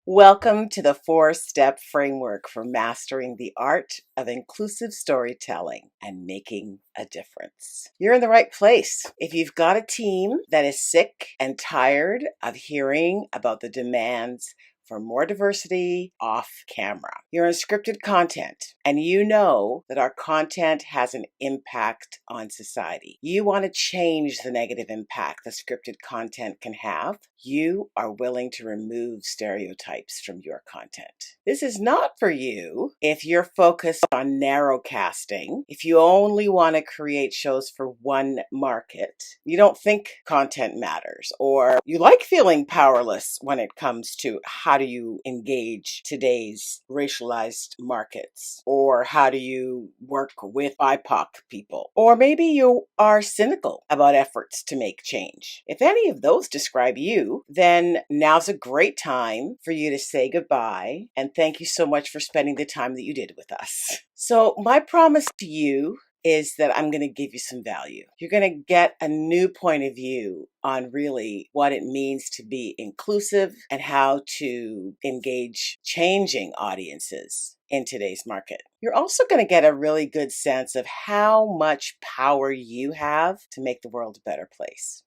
Welcome to the four-step framework for mastering the art of inclusive storytelling and making a difference. You're in the right place. If you've got a team that is sick and tired of hearing about the demands for more diversity off camera, you're in scripted content, and you know that our content has an impact on society. You want to change the negative impact that scripted content can have. You are willing to remove stereotypes from your content. This is not for you if you're focused on narrow casting, if you only want to create shows for one market, you don't think content matters, or you like feeling powerless when it comes to how do you engage today's racialized markets, or how do you work with BIPOC people, or maybe you are cynical about efforts to make change. If any of those describe you, then now's a great time for you to say goodbye and thank you so much for spending the time that you did with us. So my promise to you is that I'm going to give you some value. You're going to get a new point of view on really what it means to be inclusive and how to engage changing audiences in today's market. You're also going to get a really good sense of how much power you have to make the world a better place,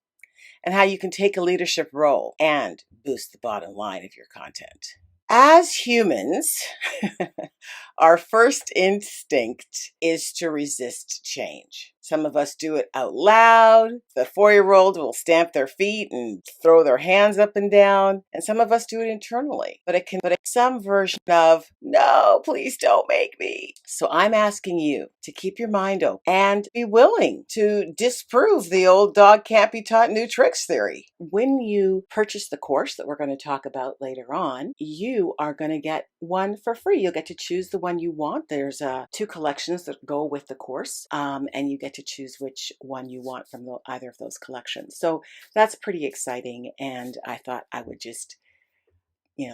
and how you can take a leadership role and boost the bottom line of your content. As humans, our first instinct is to resist change. Some of us do it out loud. The 4-year-old will stamp their feet and throw their hands up and down. And some of us do it internally. But it's some version of, no, please don't make me. So I'm asking you to keep your mind open and be willing to disprove the old dog can't be taught new tricks theory. When you purchase the course that we're going to talk about later on, you are going to get one for free. You'll get to choose the one you want. There's 2 collections that go with the course, and you get to choose which one you want from either of those collections. So that's pretty exciting, and I thought I would just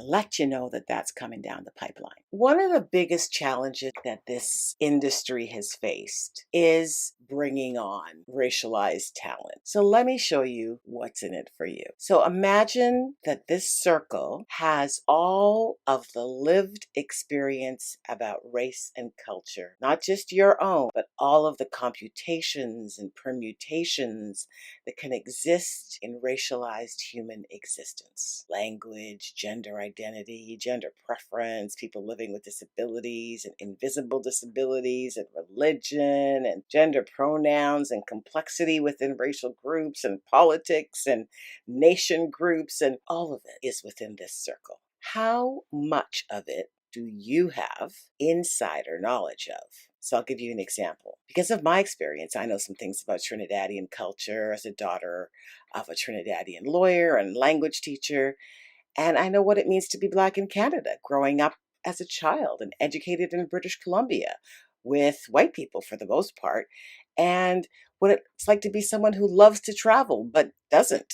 let you know that that's coming down the pipeline. One of the biggest challenges that this industry has faced is bringing on racialized talent. So let me show you what's in it for you. So imagine that this circle has all of the lived experience about race and culture, not just your own, but all of the computations and permutations that can exist in racialized human existence. Language, gender identity, gender preference, people living with disabilities and invisible disabilities, and religion and gender pronouns and complexity within racial groups and politics and nation groups, and all of it is within this circle. How much of it do you have insider knowledge of? So I'll give you an example. Because of my experience, I know some things about Trinidadian culture as a daughter of a Trinidadian lawyer and language teacher. And I know what it means to be Black in Canada, growing up as a child and educated in British Columbia with white people for the most part, and what it's like to be someone who loves to travel but doesn't,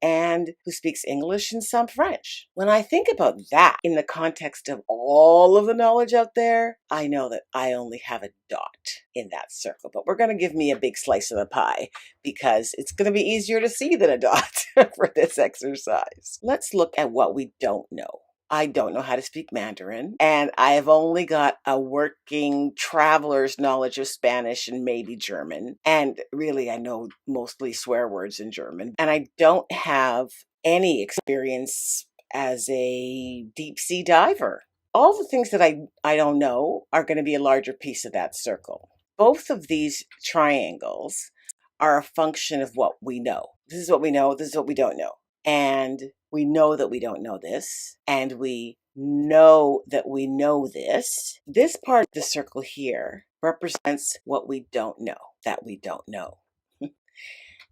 and who speaks English and some French. When I think about that in the context of all of the knowledge out there, I know that I only have a dot in that circle. But we're going to give me a big slice of the pie because it's going to be easier to see than a dot for this exercise. Let's look at what we don't know. I don't know how to speak Mandarin, and I have only got a working traveler's knowledge of Spanish and maybe German. And really, I know mostly swear words in German. And I don't have any experience as a deep sea diver. All the things that I don't know are going to be a larger piece of that circle. Both of these triangles are a function of what we know. This is what we know, this is what we don't know. And we know that we don't know this, and we know that we know this. This part of the circle here represents what we don't know, that we don't know.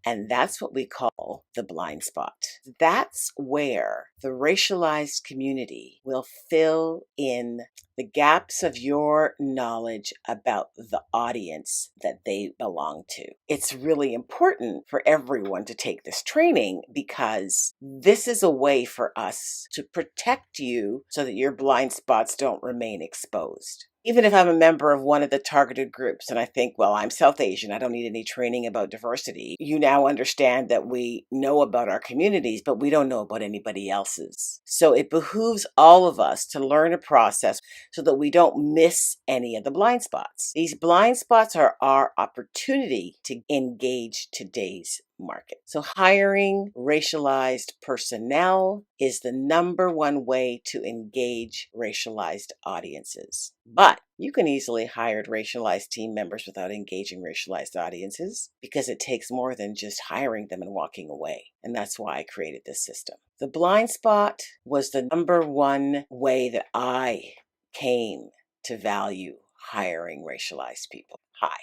And that's what we call the blind spot. That's where the racialized community will fill in the gaps of your knowledge about the audience that they belong to. It's really important for everyone to take this training because this is a way for us to protect you so that your blind spots don't remain exposed. Even if I'm a member of one of the targeted groups and I think, well, I'm South Asian, I don't need any training about diversity. You now understand that we know about our communities, but we don't know about anybody else's. So it behooves all of us to learn a process so that we don't miss any of the blind spots. These blind spots are our opportunity to engage today's market. So hiring racialized personnel is the number one way to engage racialized audiences. But you can easily hire racialized team members without engaging racialized audiences because it takes more than just hiring them and walking away. And that's why I created this system. The blind spot was the number one way that I came to value hiring racialized people. Hi.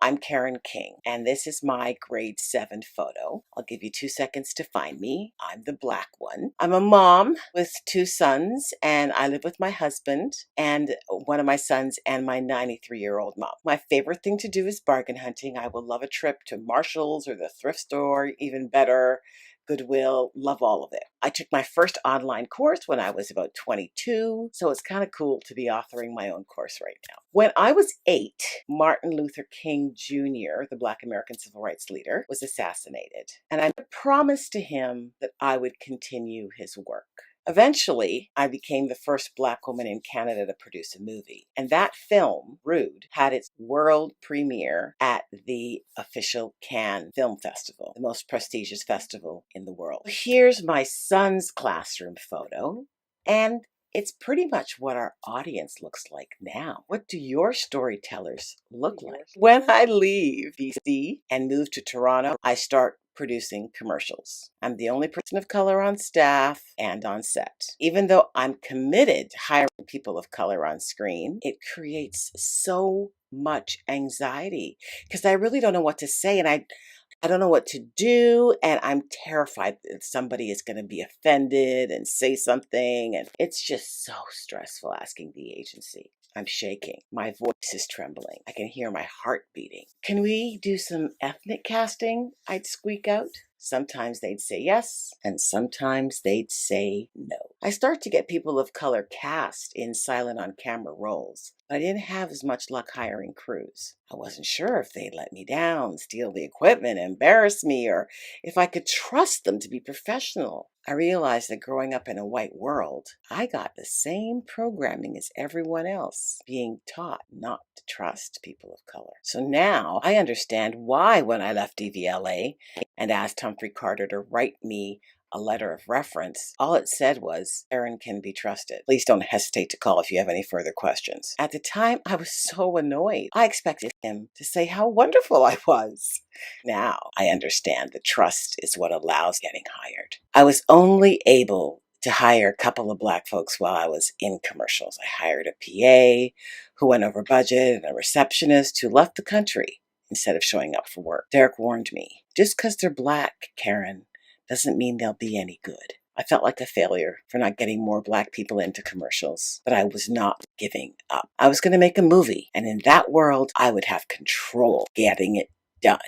I'm Karen King, and this is my grade 7 photo. I'll give you 2 seconds to find me. I'm the black one. I'm a mom with 2 sons, and I live with my husband and one of my sons and my 93-year-old mom. My favorite thing to do is bargain hunting. I will love a trip to Marshall's or the thrift store, even better. Goodwill, love all of it. I took my first online course when I was about 22, so it's kind of cool to be authoring my own course right now. When I was 8, Martin Luther King Jr., the Black American civil rights leader, was assassinated, and I promised to him that I would continue his work. Eventually, I became the first Black woman in Canada to produce a movie. And that film, Rude, had its world premiere at the official Cannes Film Festival, the most prestigious festival in the world. Here's my son's classroom photo, and it's pretty much what our audience looks like now. What do your storytellers look like? When I leave BC and move to Toronto, I start producing commercials. I'm the only person of color on staff and on set. Even though I'm committed to hiring people of color on screen, it creates so much anxiety because I really don't know what to say, and I don't know what to do, and I'm terrified that somebody is going to be offended and say something, and it's just so stressful asking the agency. I'm shaking. My voice is trembling. I can hear my heart beating. Can we do some ethnic casting? I'd squeak out. Sometimes they'd say yes, and sometimes they'd say no. I start to get people of color cast in silent on camera roles, but I didn't have as much luck hiring crews. I wasn't sure if they'd let me down, steal the equipment, embarrass me, or if I could trust them to be professional. I realized that growing up in a white world, I got the same programming as everyone else, being taught not to trust people of color. So now I understand why when I left DVLA and asked Humphrey Carter to write me a letter of reference, all it said was, Aaron can be trusted. Please don't hesitate to call if you have any further questions. At the time, I was so annoyed. I expected him to say how wonderful I was. Now I understand that trust is what allows getting hired. I was only able to hire a couple of Black folks while I was in commercials. I hired a PA who went over budget and a receptionist who left the country instead of showing up for work. Derek warned me, just because they're Black, Karen, doesn't mean they'll be any good. I felt like a failure for not getting more Black people into commercials, but I was not giving up. I was going to make a movie, and in that world, I would have control getting it done.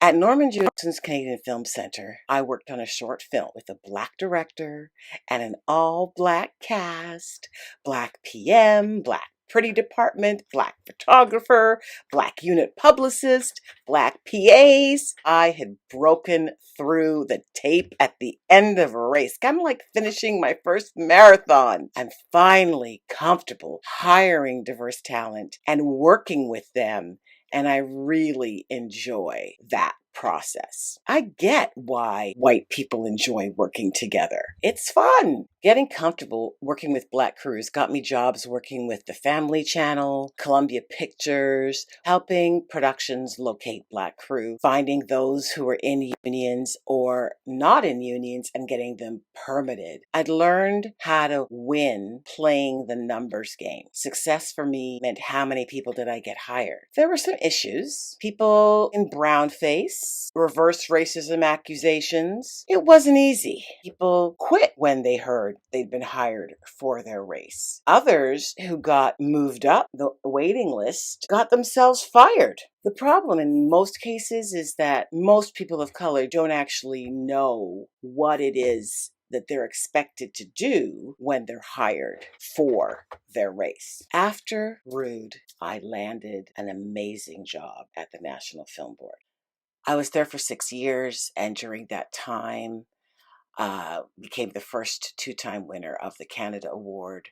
At Norman Jewelson's Canadian Film Centre, I worked on a short film with a Black director and an all-Black cast, Black PM, Black pretty department, Black photographer, Black unit publicist, Black PAs. I had broken through the tape at the end of a race, kind of like finishing my first marathon. I'm finally comfortable hiring diverse talent and working with them, and I really enjoy that process. I get why white people enjoy working together. It's fun. Getting comfortable working with Black crews got me jobs working with the Family Channel, Columbia Pictures, helping productions locate Black crew, finding those who were in unions or not in unions and getting them permitted. I'd learned how to win playing the numbers game. Success for me meant how many people did I get hired. There were some issues. People in brown face, reverse racism accusations. It wasn't easy. People quit when they heard they'd been hired for their race. Others who got moved up the waiting list got themselves fired. The problem in most cases is that most people of color don't actually know what it is that they're expected to do when they're hired for their race. After Rude, I landed an amazing job at the National Film Board. I was there for 6 years, and during that time, became the first two-time winner of the Canada Award.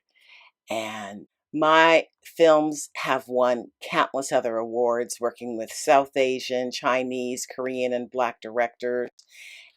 And my films have won countless other awards working with South Asian, Chinese, Korean, and Black directors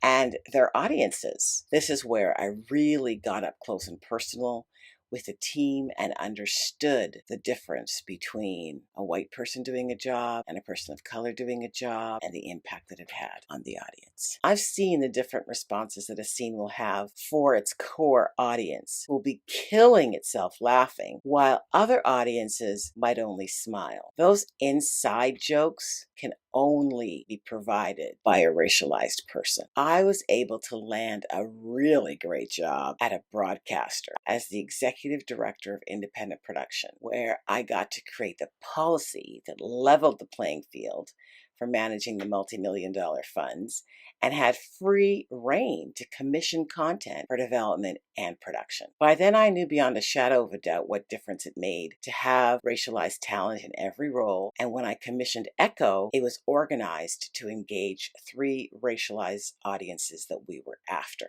and their audiences. This is where I really got up close and personal with the team and understood the difference between a white person doing a job and a person of color doing a job and the impact that it had on the audience. I've seen the different responses that a scene will have for its core audience, who will be killing itself laughing, while other audiences might only smile. Those inside jokes can only be provided by a racialized person. I was able to land a really great job at a broadcaster as the executive director of independent production, where I got to create the policy that leveled the playing field for managing the multi-million-dollar funds and had free reign to commission content for development and production. By then, I knew beyond a shadow of a doubt what difference it made to have racialized talent in every role. And when I commissioned Echo, it was organized to engage 3 racialized audiences that we were after.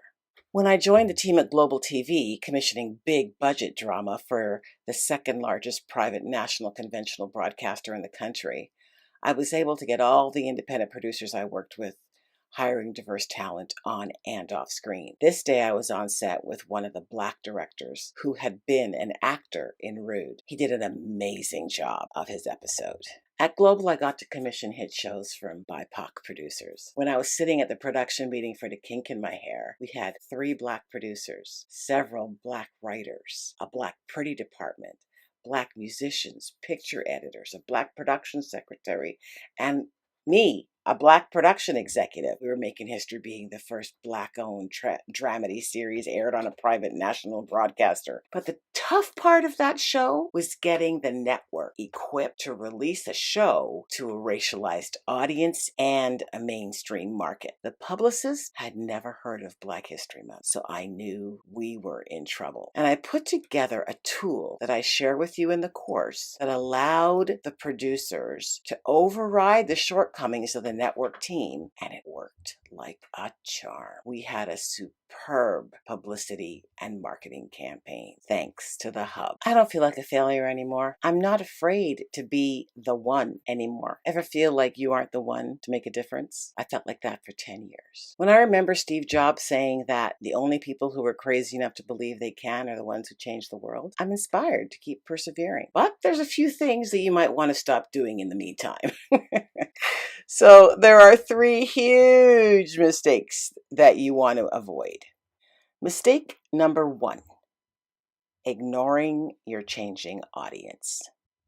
When I joined the team at Global TV, commissioning big budget drama for the second largest private national conventional broadcaster in the country, I was able to get all the independent producers I worked with hiring diverse talent on and off screen. This day I was on set with one of the Black directors who had been an actor in Rude. He did an amazing job of his episode. At Global, I got to commission hit shows from BIPOC producers. When I was sitting at the production meeting for The Kink in My Hair, we had 3 Black producers, several Black writers, a Black pretty department, Black musicians, picture editors, a Black production secretary, and me, a Black production executive. We were making history being the first Black-owned dramedy series aired on a private national broadcaster. But the tough part of that show was getting the network equipped to release a show to a racialized audience and a mainstream market. The publicist had never heard of Black History Month, so I knew we were in trouble. And I put together a tool that I share with you in the course that allowed the producers to override the shortcomings of the network team, and it worked like a charm. We had a superb publicity and marketing campaign thanks to the hub. I don't feel like a failure anymore. I'm not afraid to be the one anymore. Ever feel like you aren't the one to make a difference? I felt like that for 10 years. When I remember Steve Jobs saying that the only people who are crazy enough to believe they can are the ones who change the world, I'm inspired to keep persevering. But there's a few things that you might want to stop doing in the meantime. So there are 3 huge mistakes that you want to avoid. Mistake number 1, ignoring your changing audience.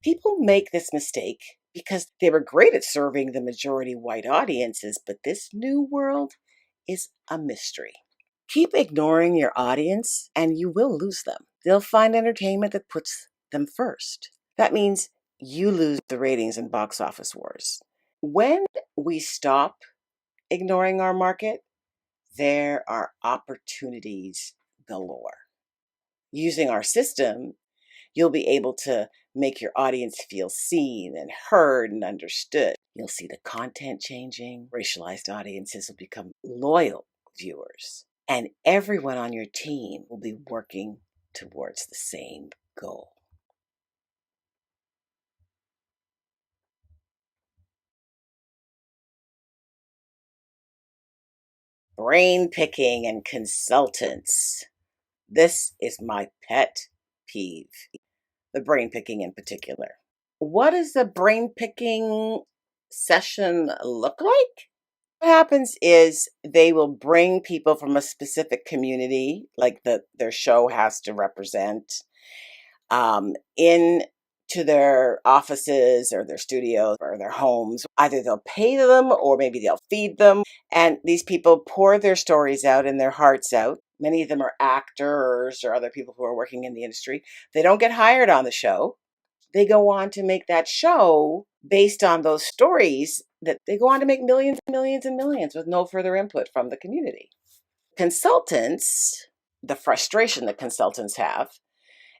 People make this mistake because they were great at serving the majority white audiences, but this new world is a mystery. Keep ignoring your audience and you will lose them. They'll find entertainment that puts them first. That means you lose the ratings and box office wars. When we stop ignoring our market, there are opportunities galore. Using our system, you'll be able to make your audience feel seen and heard and understood. You'll see the content changing. Racialized audiences will become loyal viewers. And everyone on your team will be working towards the same goal. Brain picking and consultants. This is my pet peeve. The brain picking in particular. What does the brain picking session look like? What happens is they will bring people from a specific community, like their show has to represent, in to their offices or their studios or their homes. Either they'll pay them or maybe they'll feed them. And these people pour their stories out and their hearts out. Many of them are actors or other people who are working in the industry. They don't get hired on the show. They go on to make that show based on those stories that they go on to make millions and millions and millions with no further input from the community. Consultants The frustration that consultants have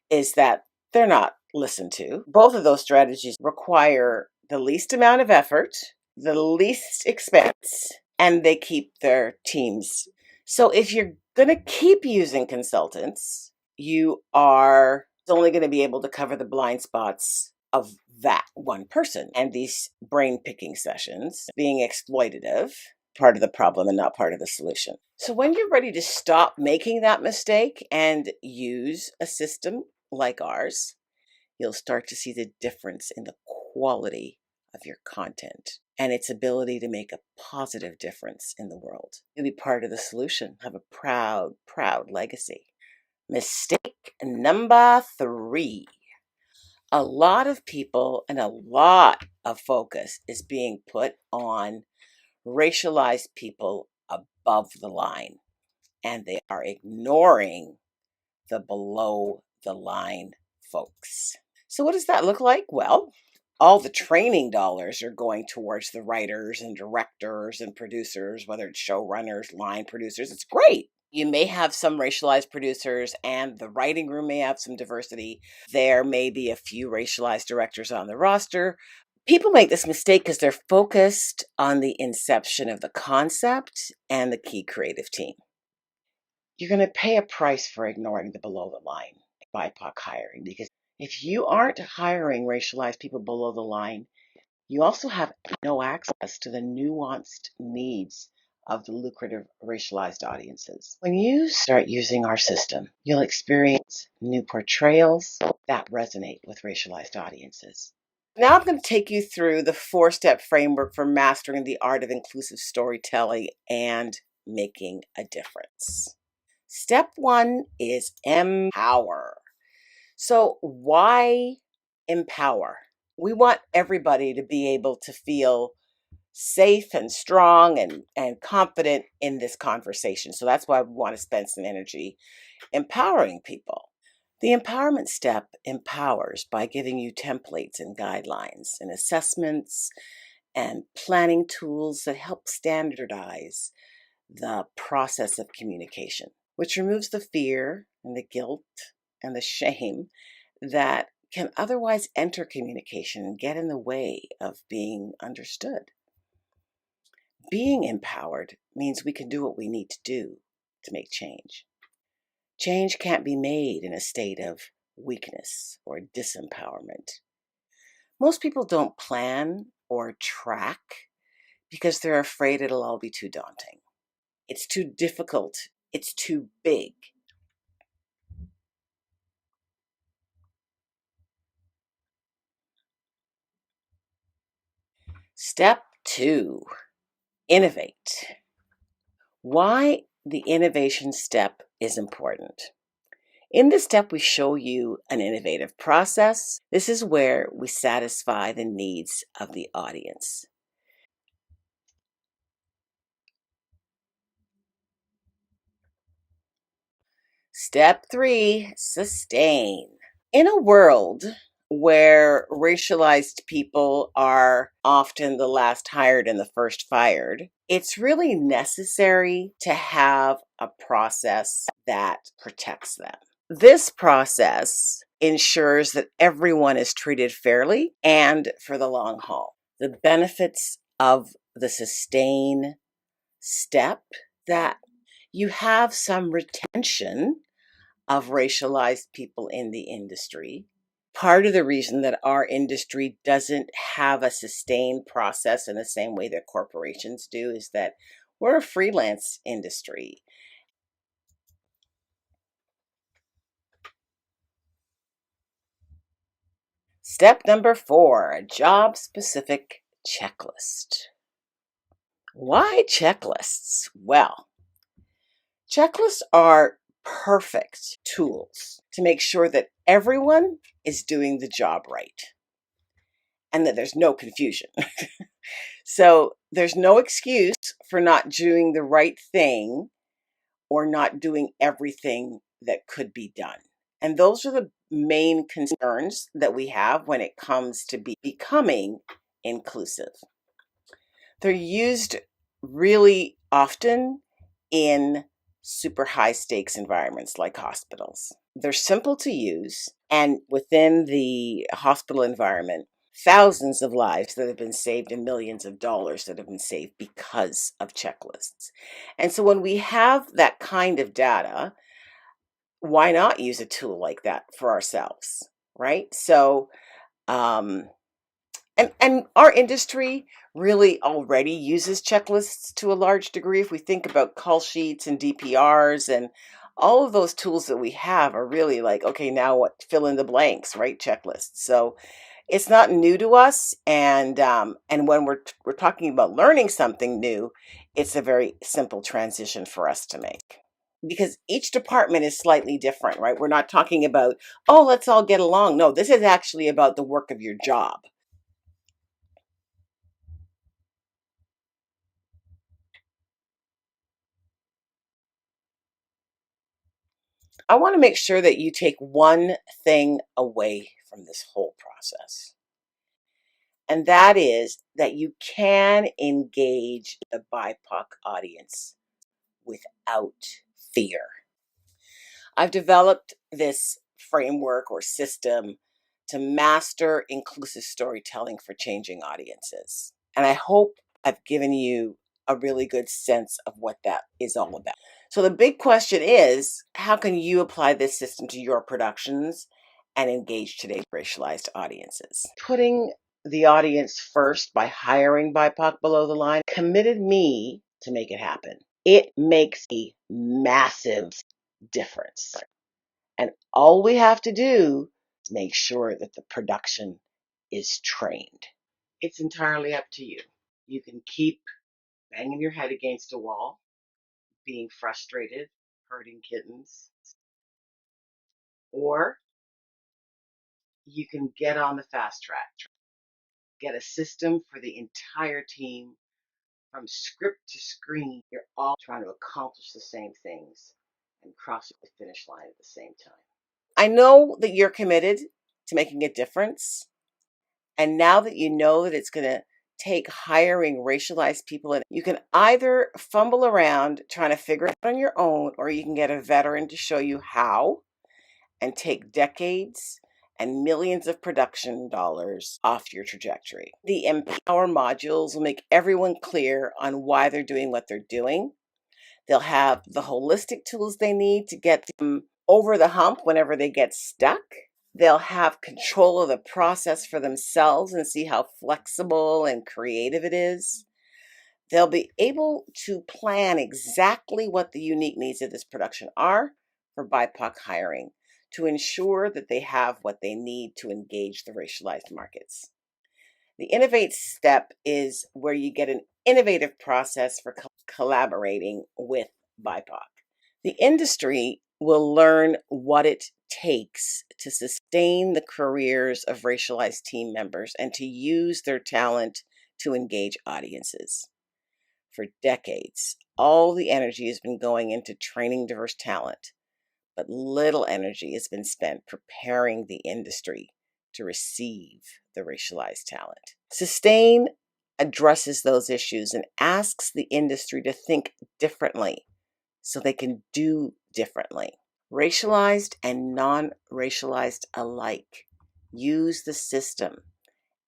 is that they're not listened to. Both of those strategies require the least amount of effort, the least expense, and they keep their teams. So if you're going to keep using consultants, you are only going to be able to cover the blind spots of that one person. And these brain picking sessions being exploitative, part of the problem and not part of the solution. So when you're ready to stop making that mistake and use a system like ours, you'll start to see the difference in the quality of your content and its ability to make a positive difference in the world. You'll be part of the solution, have a proud, proud legacy. Mistake number 3. A lot of people and a lot of focus is being put on racialized people above the line, and they are ignoring the below the line folks. So, what does that look like? Well, all the training dollars are going towards the writers and directors and producers, whether it's showrunners, line producers. It's great. You may have some racialized producers, and the writing room may have some diversity. There may be a few racialized directors on the roster. People make this mistake because they're focused on the inception of the concept and the key creative team. You're going to pay a price for ignoring the below the line BIPOC hiring, because if you aren't hiring racialized people below the line, you also have no access to the nuanced needs of the lucrative racialized audiences. When you start using our system, you'll experience new portrayals that resonate with racialized audiences. Now I'm going to take you through the 4-step framework for mastering the art of inclusive storytelling and making a difference. Step 1 is empower. So why empower? We want everybody to be able to feel safe and strong and confident in this conversation. So that's why we want to spend some energy empowering people. The empowerment step empowers by giving you templates and guidelines and assessments and planning tools that help standardize the process of communication, which removes the fear and the guilt and the shame that can otherwise enter communication and get in the way of being understood. Being empowered means we can do what we need to do to make change. Change can't be made in a state of weakness or disempowerment. Most people don't plan or track because they're afraid it'll all be too daunting. It's too difficult. It's too big. Step 2, innovate. Why the innovation step is important. In this step, we show you an innovative process. This is where we satisfy the needs of the audience. Step 3, sustain. In a world where racialized people are often the last hired and the first fired, it's really necessary to have a process that protects them. This process ensures that everyone is treated fairly and for the long haul. The benefits of the sustain step, that you have some retention of racialized people in the industry. Part of the reason that our industry doesn't have a sustained process in the same way that corporations do is that we're a freelance industry. Step number 4, a job-specific checklist. Why checklists? Well, checklists are perfect tools to make sure that everyone is doing the job right and that there's no confusion. So there's no excuse for not doing the right thing or not doing everything that could be done. And those are the main concerns that we have when it comes to becoming inclusive. They're used really often in super high stakes environments like hospitals. They're simple to use, and within the hospital environment, thousands of lives that have been saved and millions of dollars that have been saved because of checklists. And so when we have that kind of data, why not use a tool like that for ourselves, right? So, um, and our industry really already uses checklists to a large degree. If we think about call sheets and DPRs and all of those tools that we have are really like, okay, now what? Fill in the blanks, right? Checklists. So it's not new to us, and when we're talking about learning something new, it's a very simple transition for us to make because each department is slightly different, right? We're not talking about, oh, let's all get along. No, this is actually about the work of your job. I want to make sure that you take one thing away from this whole process, and that is that you can engage the BIPOC audience without fear. I've developed this framework or system to master inclusive storytelling for changing audiences. And I hope I've given you a really good sense of what that is all about. So, the big question is, how can you apply this system to your productions and engage today's racialized audiences? Putting the audience first by hiring BIPOC below the line committed me to make it happen. It makes a massive difference. And all we have to do is make sure that the production is trained. It's entirely up to you. You can keep banging your head against a wall, being frustrated, hurting kittens, or you can get on the fast track, get a system for the entire team from script to screen. You're all trying to accomplish the same things and cross the finish line at the same time. I know that you're committed to making a difference. And now that you know that it's going to take hiring racialized people, and you can either fumble around trying to figure it out on your own, or you can get a veteran to show you how and take decades and millions of production dollars off your trajectory. The Empower modules will make everyone clear on why they're doing what they're doing. They'll have the holistic tools they need to get them over the hump whenever they get stuck. They'll have control of the process for themselves and see how flexible and creative it is. They'll be able to plan exactly what the unique needs of this production are for BIPOC hiring to ensure that they have what they need to engage the racialized markets. The innovate step is where you get an innovative process for collaborating with BIPOC. The industry will learn what it takes to sustain the careers of racialized team members and to use their talent to engage audiences. For decades, all the energy has been going into training diverse talent, but little energy has been spent preparing the industry to receive the racialized talent. Sustain addresses those issues and asks the industry to think differently so they can do differently. Racialized and non racialized alike use the system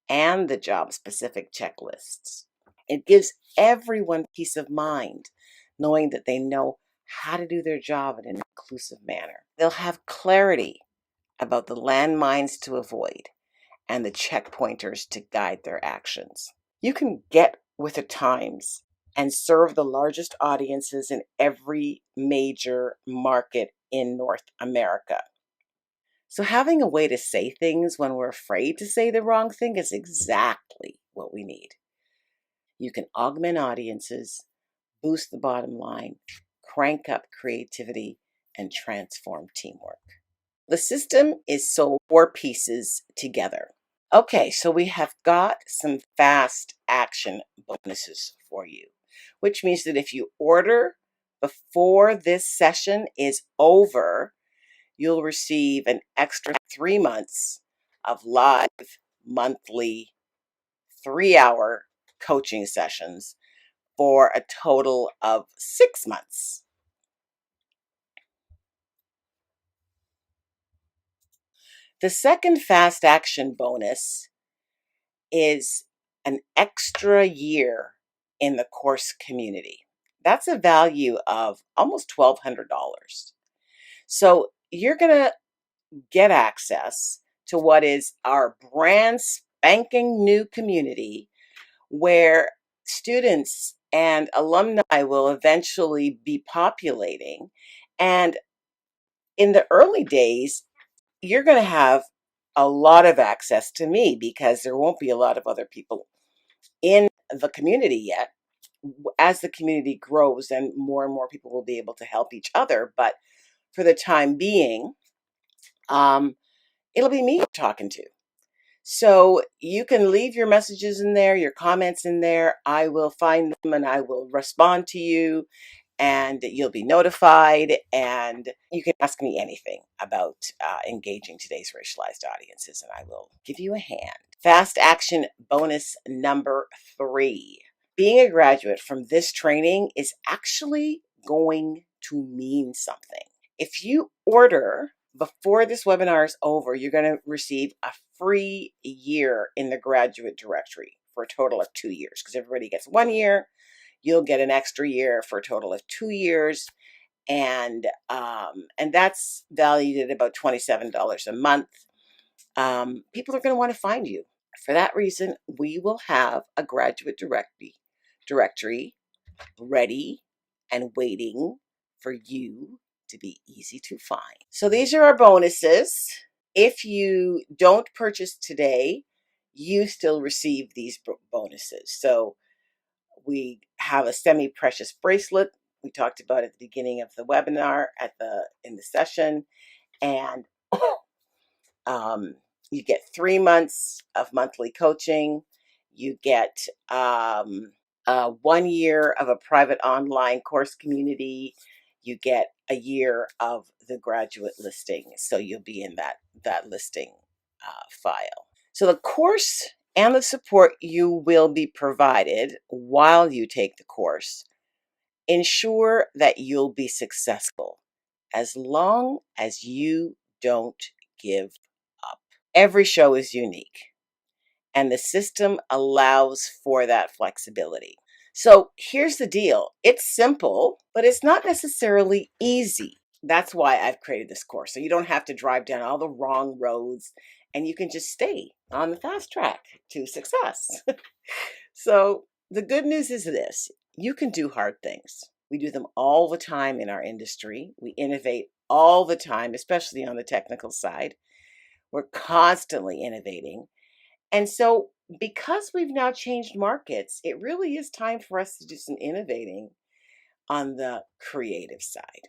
and the job specific checklists. It gives everyone peace of mind knowing that they know how to do their job in an inclusive manner. They'll have clarity about the landmines to avoid and the checkpointers to guide their actions. You can get with the times and serve the largest audiences in every major market in North America. So, having a way to say things when we're afraid to say the wrong thing is exactly what we need. You can augment audiences, boost the bottom line, crank up creativity, and transform teamwork. The system is so four pieces together. Okay, so we have got some fast action bonuses for you, which means that if you order before this session is over, you'll receive an extra 3 months of live monthly 3-hour coaching sessions for a total of 6 months. The second fast action bonus is an extra year in the course community. That's a value of almost $1,200. So you're going to get access to what is our brand spanking new community where students and alumni will eventually be populating. And in the early days, you're going to have a lot of access to me because there won't be a lot of other people in the community yet. As the community grows, and more people will be able to help each other. But for the time being, it'll be me talking to. So you can leave your messages in there, your comments in there. I will find them and I will respond to you, and you'll be notified, and you can ask me anything about engaging today's racialized audiences, and I will give you a hand. Fast action bonus number 3. Being a graduate from this training is actually going to mean something. If you order before this webinar is over, you're going to receive a free year in the graduate directory for a total of 2 years, because everybody gets 1 year. You'll get an extra year for a total of 2 years, and that's valued at about $27 a month. People are going to want to find you. For that reason, we will have a graduate directory ready and waiting for you to be easy to find. So these are our bonuses. If you don't purchase today, you still receive these bonuses. So we have a semi-precious bracelet we talked about at the beginning of the webinar in the session, and you get 3 months of monthly coaching. You get 1 year of a private online course community. You get a year of the graduate listing, so you'll be in that listing file. So the course and the support you will be provided while you take the course ensure that you'll be successful as long as you don't give up. Every show is unique, and the system allows for that flexibility. So here's the deal. It's simple, but it's not necessarily easy. That's why I've created this course. So you don't have to drive down all the wrong roads, and you can just stay on the fast track to success. So the good news is this: you can do hard things. We do them all the time in our industry. We innovate all the time, especially on the technical side. We're constantly innovating. And so because we've now changed markets, it really is time for us to do some innovating on the creative side.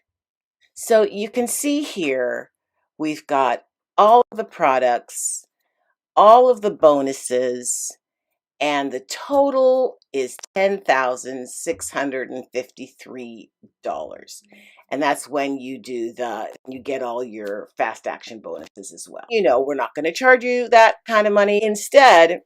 So you can see here, we've got all of the products, all of the bonuses, and the total is $10,653. And that's when you get all your fast action bonuses as well. We're not going to charge you that kind of money. Instead,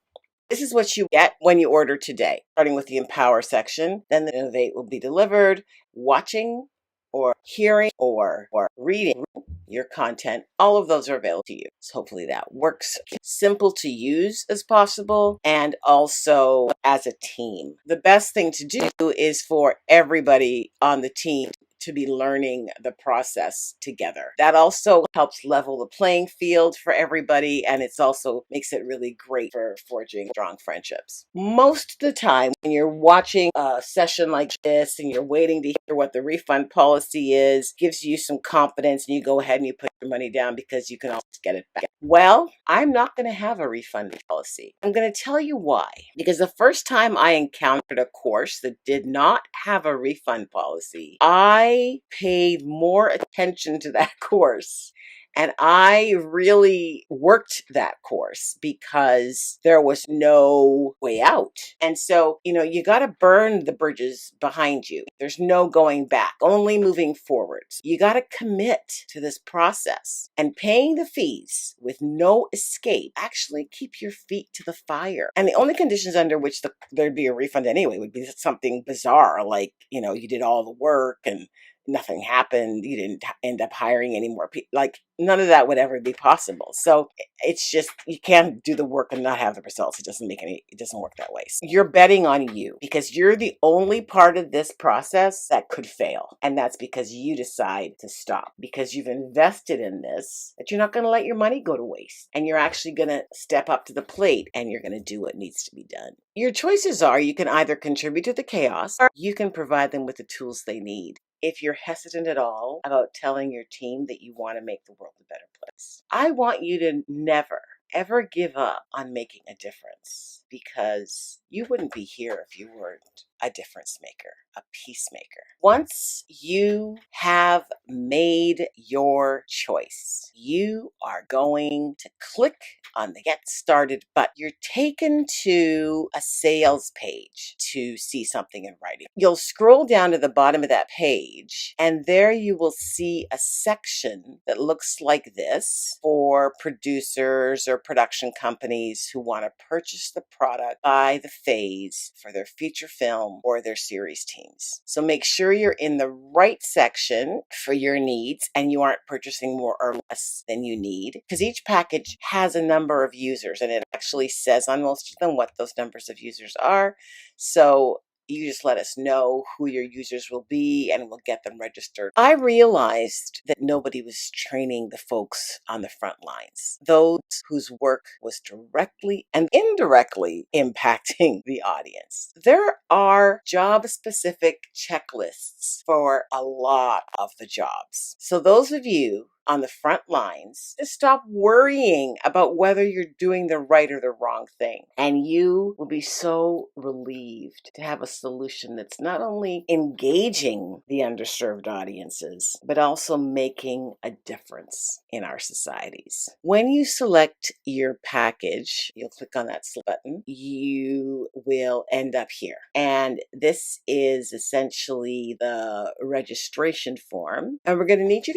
this is what you get when you order today, starting with the Empower section. Then the Innovate will be delivered. Watching or hearing or reading your content, all of those are available to you. So hopefully that works. Simple to use as possible, and also as a team. The best thing to do is for everybody on the team to be learning the process together. That also helps level the playing field for everybody, and it's also makes it really great for forging strong friendships. Most of the time when you're watching a session like this and you're waiting to hear what the refund policy is, gives you some confidence, and you go ahead and you put your money down because you can always get it back. Well, I'm not going to have a refund policy. I'm going to tell you why. Because the first time I encountered a course that did not have a refund policy, I paid more attention to that course. And I really worked that course because there was no way out. And so, you got to burn the bridges behind you. There's no going back, only moving forwards. You got to commit to this process, and paying the fees with no escape actually keep your feet to the fire. And the only conditions under which there'd be a refund anyway would be something bizarre, like, you did all the work and nothing happened. You didn't end up hiring any more people. Like, none of that would ever be possible. So it's just, you can't do the work and not have the results. It doesn't work that way. So you're betting on you because you're the only part of this process that could fail. And that's because you decide to stop, because you've invested in this, that you're not going to let your money go to waste. And you're actually going to step up to the plate and you're going to do what needs to be done. Your choices are, you can either contribute to the chaos or you can provide them with the tools they need. If you're hesitant at all about telling your team that you want to make the world a better place, I want you to never, ever give up on making a difference, because you wouldn't be here if you weren't a difference maker, a peacemaker. Once you have made your choice, you are going to click on the Get Started button. You're taken to a sales page to see something in writing. You'll scroll down to the bottom of that page, and there you will see a section that looks like this for producers or production companies who want to purchase the product by the phase for their feature film or their series teams. So make sure you're in the right section for your needs and you aren't purchasing more or less than you need, because each package has a number of users and it actually says on most of them what those numbers of users are. So you just let us know who your users will be and we'll get them registered. I realized that nobody was training the folks on the front lines, those whose work was directly and indirectly impacting the audience. There are job-specific checklists for a lot of the jobs. So those of you on the front lines, just stop worrying about whether you're doing the right or the wrong thing. And you will be so relieved to have a solution that's not only engaging the underserved audiences, but also making a difference in our societies. When you select your package, you'll click on that button, you will end up here. And this is essentially the registration form. And we're going to need you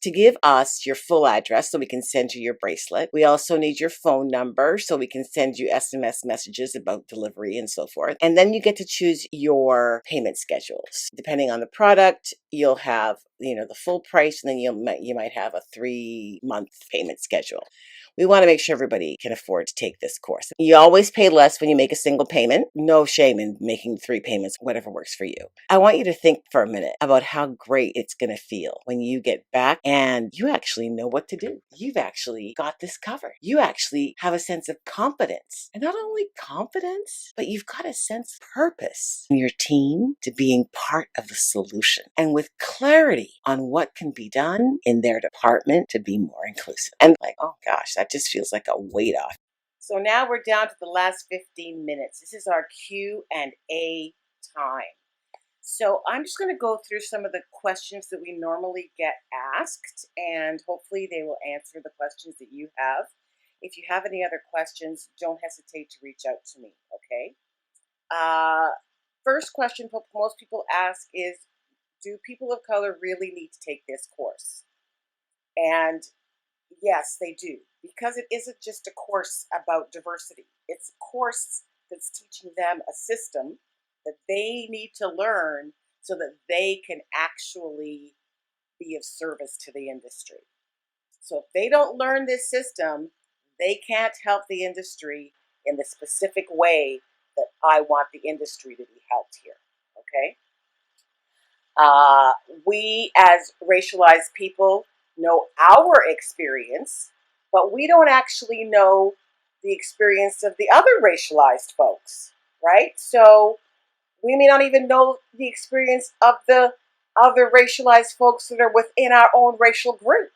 to give us your full address so we can send you your bracelet. We also need your phone number so we can send you SMS messages about delivery and so forth. And then you get to choose your payment schedules. Depending on the product, you'll have, the full price, and then you might have a 3-month payment schedule. We want to make sure everybody can afford to take this course. You always pay less when you make a single payment. No shame in making 3 payments, whatever works for you. I want you to think for a minute about how great it's going to feel when you get back and you actually know what to do. You've actually got this covered. You actually have a sense of confidence. And not only confidence, but you've got a sense of purpose in your team to being part of the solution, and with clarity on what can be done in their department to be more inclusive. And oh gosh, that just feels like a weight off. So now we're down to the last 15 minutes. This is our Q&A time. So I'm just going to go through some of the questions that we normally get asked, and hopefully they will answer the questions that you have. If you have any other questions, don't hesitate to reach out to me, okay? First question most people ask is, do people of color really need to take this course? And yes, they do, because it isn't just a course about diversity. It's a course that's teaching them a system that they need to learn so that they can actually be of service to the industry. So if they don't learn this system, they can't help the industry in the specific way that I want the industry to be helped here, okay? We as racialized people know our experience, but we don't actually know the experience of the other racialized folks, right? So we may not even know the experience of the other racialized folks that are within our own racial group.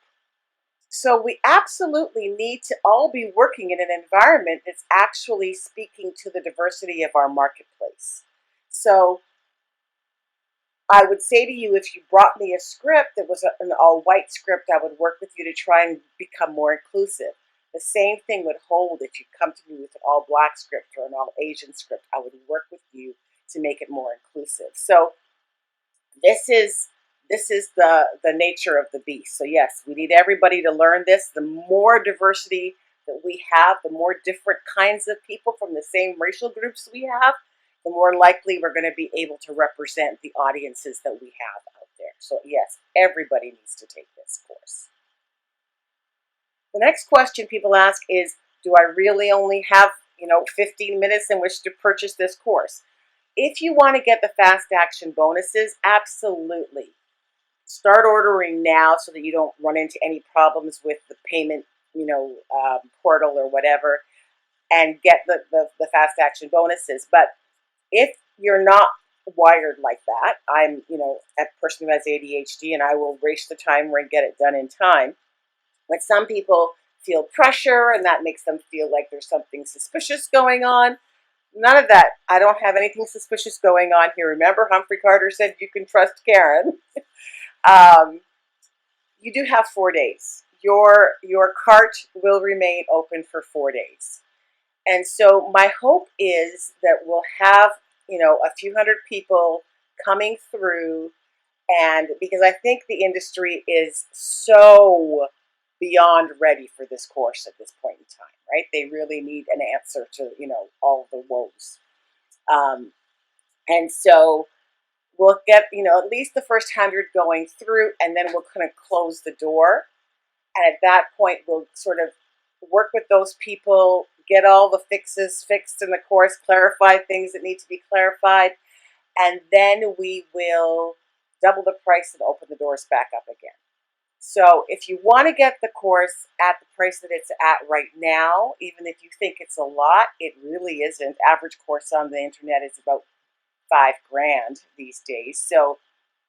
So we absolutely need to all be working in an environment that's actually speaking to the diversity of our marketplace. So I would say to you, if you brought me a script that was an all-white script, I would work with you to try and become more inclusive. The same thing would hold if you come to me with an all-black script or an all-Asian script. I would work with you to make it more inclusive. So this is the nature of the beast. So yes, we need everybody to learn this. The more diversity that we have, the more different kinds of people from the same racial groups we have, the more likely we're going to be able to represent the audiences that we have out there. So yes, everybody needs to take this course. The next question people ask is, do I really only have 15 minutes in which to purchase this course? If you want to get the fast action bonuses, absolutely. Start ordering now so that you don't run into any problems with the payment, portal or whatever, and get the fast action bonuses. But if you're not wired like that, I'm, a person who has ADHD, and I will race the timer and get it done in time. But some people feel pressure, and that makes them feel like there's something suspicious going on. None of that. I don't have anything suspicious going on here. Remember, Humphrey Carter said you can trust Karen. You do have 4 days. Your cart will remain open for 4 days. And so my hope is that we'll have, a few hundred people coming through, and because I think the industry is so beyond ready for this course at this point in time, right? They really need an answer to, all the woes. And so we'll get, at least the first 100 going through, and then we'll kind of close the door. And at that point, we'll sort of work with those people, get all the fixes fixed in the course, clarify things that need to be clarified, and then we will double the price and open the doors back up again. So if you want to get the course at the price that it's at right now, even if you think it's a lot, it really isn't. Average course on the internet is about $5,000 these days. So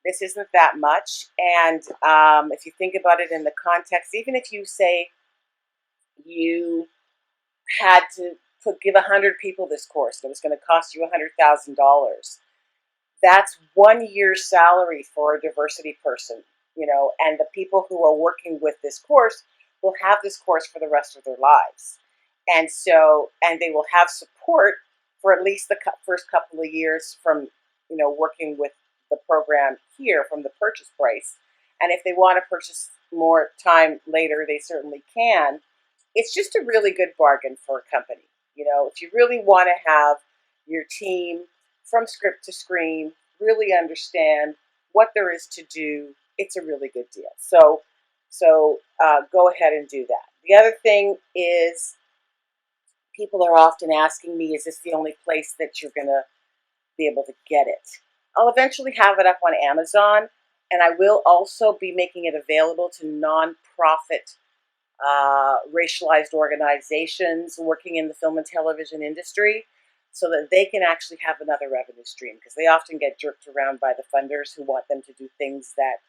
this isn't that much. And if you think about it in the context, even if you say you had to give 100 people this course, and it was going to cost you $100,000, that's 1 year's salary for a diversity person, and the people who are working with this course will have this course for the rest of their lives. And so, and they will have support for at least the first couple of years from, working with the program here from the purchase price. And if they want to purchase more time later, they certainly can. It's just a really good bargain for a company. If you really want to have your team from script to screen really understand what there is to do, it's a really good deal. So go ahead and do that. The other thing is, people are often asking me, is this the only place that you're going to be able to get it? I'll eventually have it up on Amazon, and I will also be making it available to nonprofit racialized organizations working in the film and television industry, so that they can actually have another revenue stream, because they often get jerked around by the funders who want them to do things that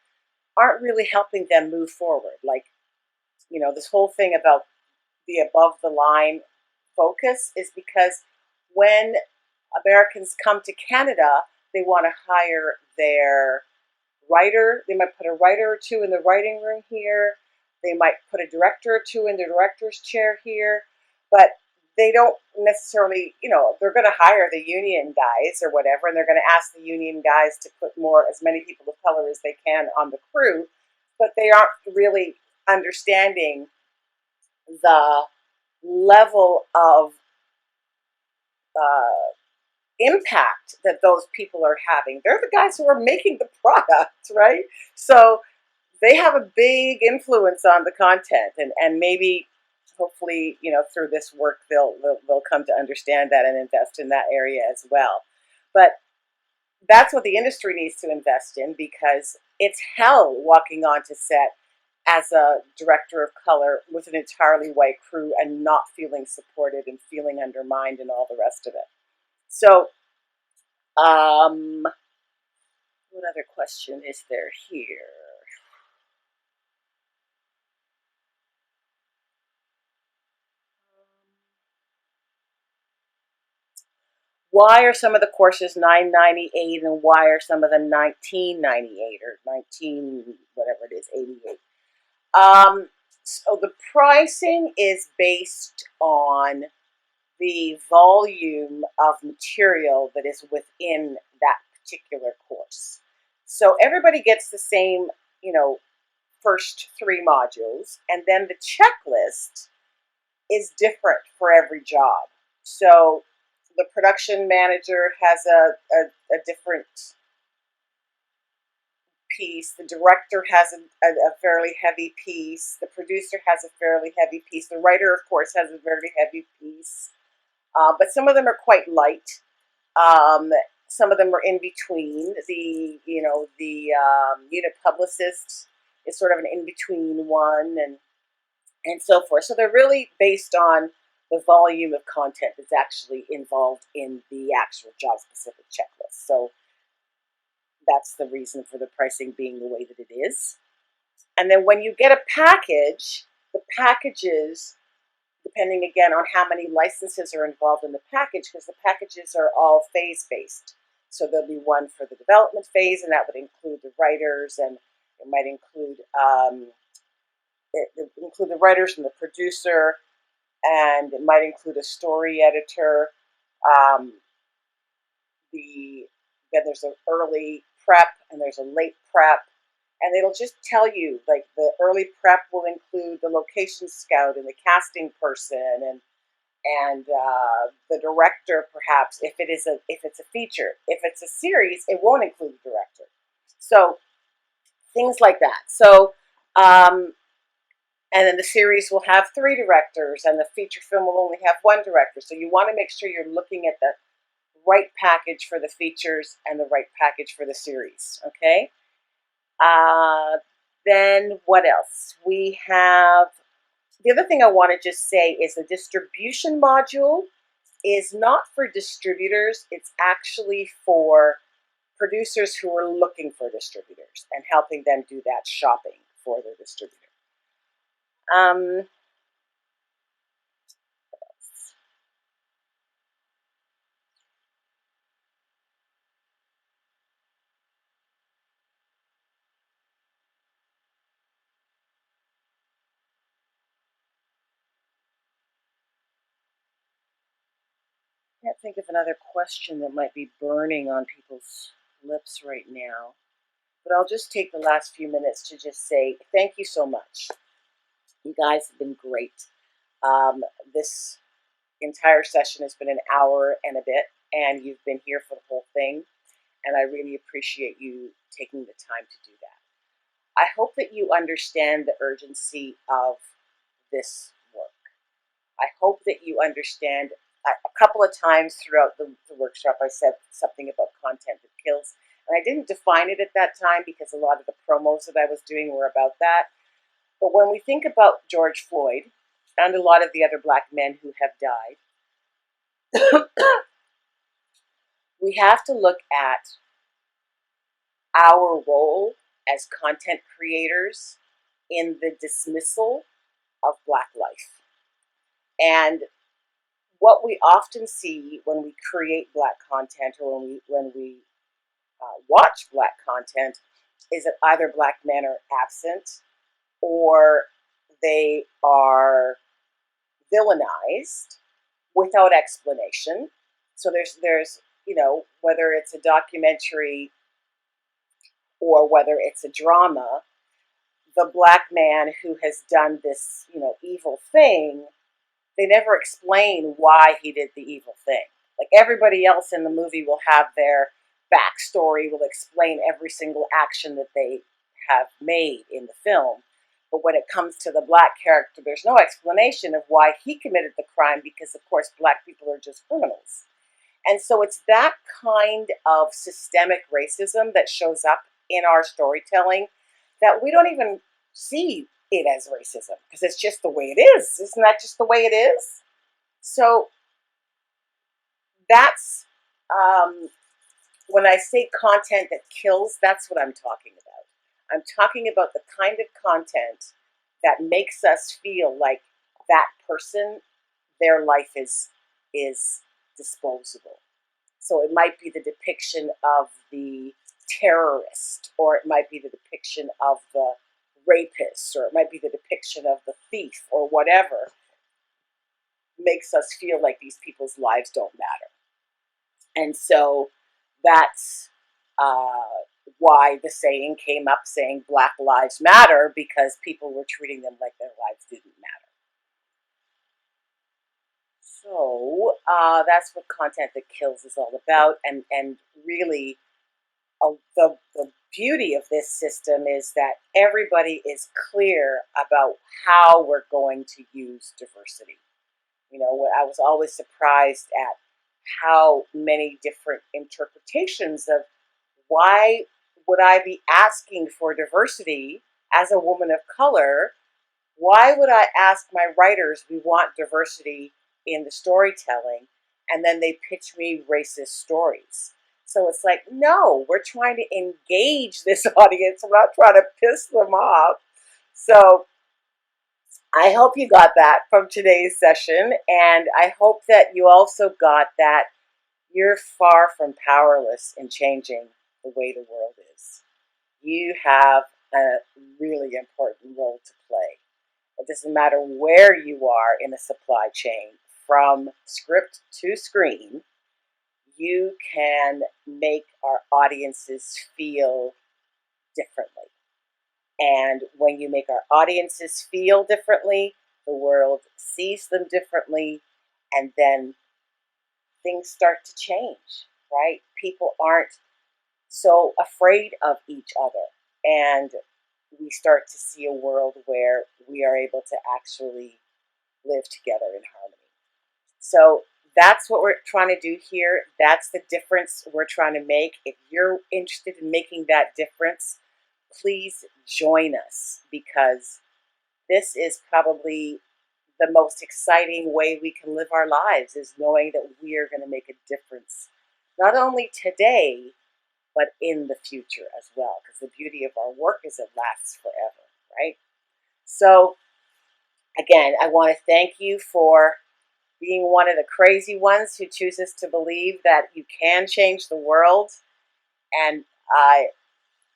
aren't really helping them move forward. Like, this whole thing about the above the line focus is because when Americans come to Canada, they want to hire their writer. They might put a writer or two in the writing room here. They might put a director or two in the director's chair here, but they don't necessarily, they're going to hire the union guys or whatever, and they're going to ask the union guys to put as many people of color as they can on the crew, but they aren't really understanding the level of impact that those people are having. They're the guys who are making the product, right? So they have a big influence on the content, and maybe, hopefully, through this work, they'll come to understand that and invest in that area as well. But that's what the industry needs to invest in, because it's hell walking onto set as a director of color with an entirely white crew and not feeling supported and feeling undermined and all the rest of it. So, what other question is there here? Why are some of the courses $9.98 and why are some of them $19.98 or 19 whatever it is, 88? So the pricing is based on the volume of material that is within that particular course. So everybody gets the same, first 3 modules, and then the checklist is different for every job. So the production manager has a different piece, the director has a fairly heavy piece, the producer has a fairly heavy piece, the writer, of course, has a very heavy piece, but some of them are quite light. Some of them are in between. The unit publicist is sort of an in-between one, and so forth. So they're really based on the volume of content that's actually involved in the actual job-specific checklist. So that's the reason for the pricing being the way that it is. And then when you get a package, the packages, depending again on how many licenses are involved in the package, because the packages are all phase-based. So there'll be one for the development phase, and that would include the writers, and it might include the writers and the producer, and it might include a story editor. Um, then there's an early prep and there's a late prep, and it'll just tell you, like, the early prep will include the location scout and the casting person and the director, perhaps, if it's a feature. If it's a series, it won't include the director. So things like that. So and then the series will have 3 directors, and the feature film will only have 1 director. So you want to make sure you're looking at the right package for the features and the right package for the series. Okay. Then what else? We have, the other thing I want to just say is the distribution module is not for distributors. It's actually for producers who are looking for distributors and helping them do that shopping for their distributor. I can't think of another question that might be burning on people's lips right now, but I'll just take the last few minutes to just say thank you so much. You guys have been great. This entire session has been an hour and a bit, and you've been here for the whole thing, and I really appreciate you taking the time to do that. I hope that you understand the urgency of this work. I hope that you understand. A couple of times throughout the workshop, I said something about content that kills, and I didn't define it at that time because a lot of the promos that I was doing were about that. But when we think about George Floyd and a lot of the other Black men who have died, we have to look at our role as content creators in the dismissal of Black life. And what we often see when we create Black content, or when we watch Black content, is that either Black men are absent or they are villainized without explanation. So there's whether it's a documentary or whether it's a drama, the Black man who has done this evil thing, they never explain why he did the evil thing. Like, everybody else in the movie will have their backstory, will explain every single action that they have made in the film. But when it comes to the Black character, there's no explanation of why he committed the crime, because, of course, Black people are just criminals. And so it's that kind of systemic racism that shows up in our storytelling that we don't even see it as racism, because it's just the way it is. Isn't that just the way it is? So that's, when I say content that kills, that's what I'm talking about. I'm talking about the kind of content that makes us feel like that person, their life is disposable. So it might be the depiction of the terrorist, or it might be the depiction of the rapist, or it might be the depiction of the thief, or whatever makes us feel like these people's lives don't matter. And so that's why the saying came up, saying Black Lives Matter, because people were treating them like their lives didn't matter. So that's what content that kills is all about, and really the beauty of this system is that everybody is clear about how we're going to use diversity. I was always surprised at how many different interpretations of why would I be asking for diversity as a woman of color. Why would I ask my writers, we want diversity in the storytelling, and then they pitch me racist stories? So it's like, no, we're trying to engage this audience. We're not trying to piss them off. So I hope you got that from today's session. And I hope that you also got that you're far from powerless in changing the way the world is. You have a really important role to play. It doesn't matter where you are in the supply chain, from script to screen, you can make our audiences feel differently. And when you make our audiences feel differently, the world sees them differently, and then things start to change, right? People aren't so afraid of each other. And we start to see a world where we are able to actually live together in harmony. So that's what we're trying to do here. That's the difference we're trying to make. If you're interested in making that difference, please join us, because this is probably the most exciting way we can live our lives, is knowing that we are going to make a difference, not only today, but in the future as well, because the beauty of our work is it lasts forever, right? So again, I want to thank you for being one of the crazy ones who chooses to believe that you can change the world. And I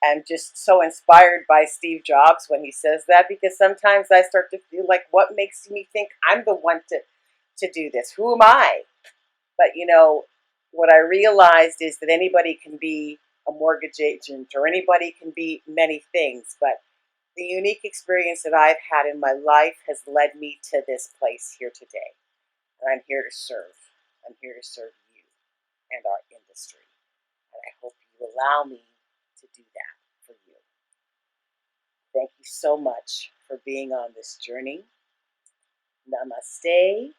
am just so inspired by Steve Jobs when he says that, because sometimes I start to feel like, what makes me think I'm the one to do this? Who am I? But what I realized is that anybody can be a mortgage agent, or anybody can be many things, but the unique experience that I've had in my life has led me to this place here today. And I'm here to serve. I'm here to serve you and our industry. And I hope you allow me to do that for you. Thank you so much for being on this journey. Namaste.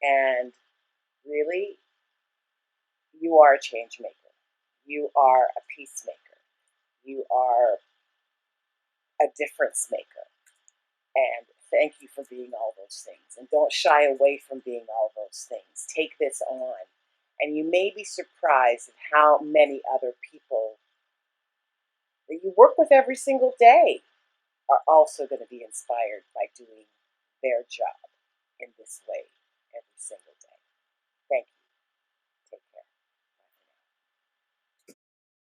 And really, you are a change maker. You are a peacemaker. You are a difference maker. And thank you for being all those things. And don't shy away from being all those things. Take this on. And you may be surprised at how many other people that you work with every single day are also going to be inspired by doing their job in this way every single day.